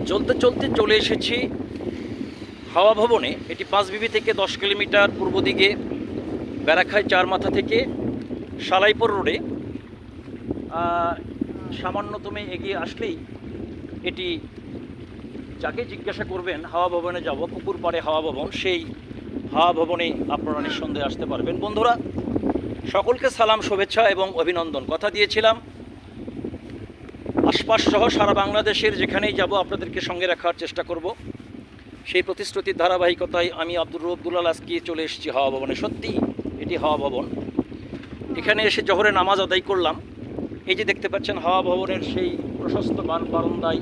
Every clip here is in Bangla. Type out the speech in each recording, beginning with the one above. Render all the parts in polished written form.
চলতে চলতে চলে এসেছি হাওয়া ভবনে। এটি পাঁচবিবি থেকে 10 কিলোমিটার পূর্ব দিকে বেড়াখাই চার মাথা থেকে সালাইপুর রোডে সামান্যতম এগিয়ে আসলেই এটি, যাকে জিজ্ঞাসা করবেন হাওয়া ভবনে যাব, পুকুর পাড়ে হাওয়া ভবন, সেই হাওয়া ভবনে আপনারা নিঃসন্দেহে আসতে পারবেন। বন্ধুরা, সকলকে সালাম, শুভেচ্ছা এবং অভিনন্দন। কথা দিয়েছিলাম আশপাশ সহ সারা বাংলাদেশের যেখানেই যাব আপনাদেরকে সঙ্গে রাখার চেষ্টা করব। সেই প্রতিশ্রুতির ধারাবাহিকতায় আমি আব্দুর রব দুলাল আজকে চলে এসেছি হাওয়া ভবনে। সত্যি এটি হাওয়া ভবন। এখানে এসে জোহরে নামাজ আদায় করলাম। এই যে দেখতে পাচ্ছেন হাওয়া ভবনের সেই প্রশস্ত বারান্দায়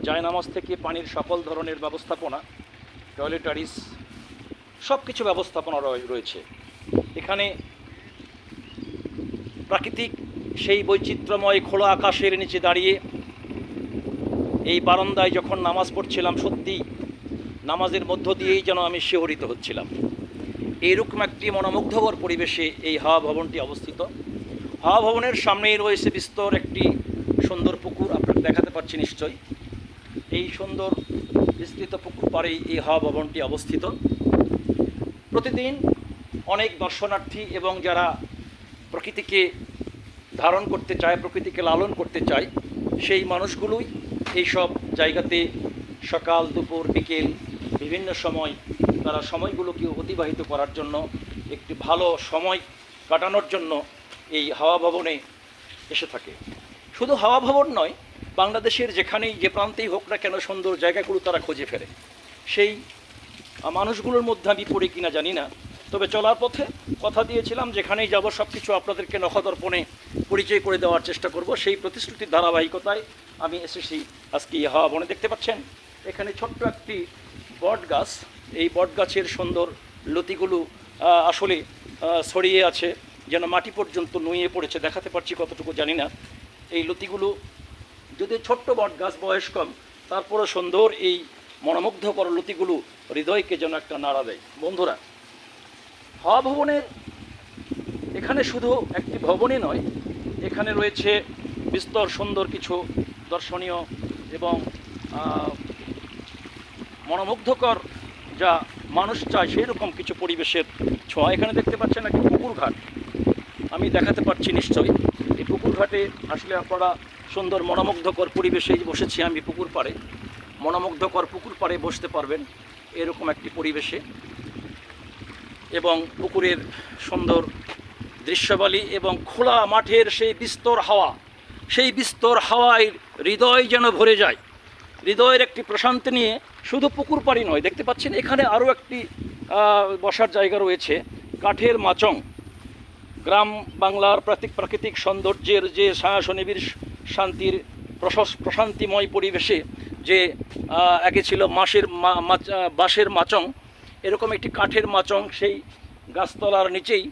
জায়নামাজ থেকে পানির সকল ধরনের ব্যবস্থাপনা, টয়লেটারিস, সব কিছু ব্যবস্থাপনা রয়েছে। এখানে প্রাকৃতিক সেই বৈচিত্র্যময় খোলা আকাশের নিচে দাঁড়িয়ে এই বারান্দায় যখন নামাজ পড়ছিলাম, সত্যি নামাজের মধ্য দিয়েই যেন আমি শিহরিত হচ্ছিলাম। এইরকম একটি মনোমুগ্ধকর পরিবেশে এই হাওয়া ভবনটি অবস্থিত। হাওয়া ভবনের সামনেই রয়েছে বিস্তর একটি সুন্দর পুকুর, আপনাকে দেখাতে পাচ্ছি নিশ্চয়ই। এই সুন্দর বিস্তৃত পুকুর পাড়েই এই হাওয়া ভবনটি অবস্থিত। প্রতিদিন অনেক দর্শনার্থী এবং যারা প্রকৃতিকে ধারণ করতে চায়, প্রকৃতিকে লালন করতে চায়, সেই মানুষগুলোই এইসব জায়গাতে সকাল, দুপুর, বিকেল বিভিন্ন সময় তারা সময়গুলোকে অতিবাহিত করার জন্য, একটি ভালো সময় কাটানোর জন্য এই হাওয়া ভবনে এসে থাকে। শুধু হাওয়া ভবন নয়, বাংলাদেশের যেখানেই যে প্রান্তেই হোক না কেন সুন্দর জায়গাগুলো তারা খুঁজে ফেরে। সেই মানুষগুলোর মধ্যে আমি পড়ি কিনা জানি না, তবে চলার পথে কথা দিয়েছিলাম যেখানেই যাব সব কিছু আপনাদেরকে নখদর্পণে পরিচয় করে দেওয়ার চেষ্টা করব। সেই প্রতিশ্রুতির ধারাবাহিকতায় আমি এসেছি আজকে এই হাওয়া ভবনে। দেখতে পাচ্ছেন এখানে ছোট্ট একটি বট গাছ। এই বট গাছের সুন্দর লতিগুলো আসলে ছড়িয়ে আছে, যেন মাটি পর্যন্ত নুয়ে পড়েছে। দেখাতে পারছি কতটুকু জানি না। এই লতিগুলো, যদি ছোট্ট বট গাছ, বয়স কম, তারপরও সুন্দর এই মনোমুগ্ধকর লতিগুলো হৃদয়কে যেন একটা নাড়া দেয়। বন্ধুরা, হাওয়া ভবনের এখানে শুধু একটি ভবনই নয়, এখানে রয়েছে বিস্তর সুন্দর কিছু দর্শনীয় এবং মনোমুগ্ধকর যা মানুষ চায় সেই রকম কিছু পরিবেশের ছোঁয়া। এখানে দেখতে পাচ্ছেন একটি পুকুর ঘাট, আমি দেখাতে পারছি নিশ্চয়ই। এই পুকুর ঘাটে আসলে আপনারা সুন্দর মনোমুগ্ধকর পরিবেশে বসেছি আমি পুকুর পাড়ে, মনোমুগ্ধকর পুকুর পাড়ে বসতে পারবেন এরকম একটি পরিবেশে। এবং পুকুরের সুন্দর দৃশ্যবালি এবং খোলা মাঠের সেই বিস্তর হাওয়া, সেই বিস্তর হাওয়ায় হৃদয় যেন ভরে যায়। হৃদয়ের একটি প্রশান্তি নিয়ে শুধু পুকুর পাড়ি নয়, দেখতে পাচ্ছেন এখানে আরও একটি বসার জায়গা রয়েছে, কাঠের মাচং। গ্রাম বাংলার প্রাকৃতিক সৌন্দর্যের যে নিবিড় শান্তির প্রশান্তিময় পরিবেশে যে আগে ছিল বাঁশের মাচং, এরকম একটি কাঠের মাচং, সেই গাছতলার নিচেই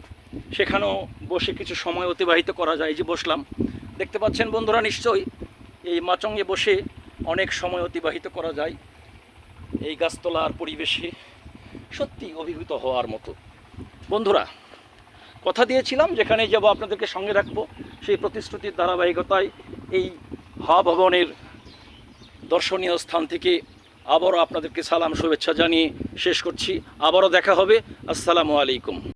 সেখানেও বসে কিছু সময় অতিবাহিত করা যায়। যে বসলাম, দেখতে পাচ্ছেন বন্ধুরা নিশ্চয়ই, এই মাচংয়ে বসে অনেক সময় অতিবাহিত করা যায় এই গাছতলার পরিবেশে। সত্যি অভিভূত হওয়ার মতো। বন্ধুরা, কথা দিয়েছিলাম যেখানে যাব আপনাদেরকে সঙ্গে রাখবো। সেই প্রতিশ্রুতির ধারাবাহিকতায় এই হাওয়া ভবনের দর্শনীয় স্থান থেকে আবারও আপনাদেরকে সালাম, শুভেচ্ছা জানিয়ে শেষ করছি। আবারও দেখা হবে। আসসালামু আলাইকুম।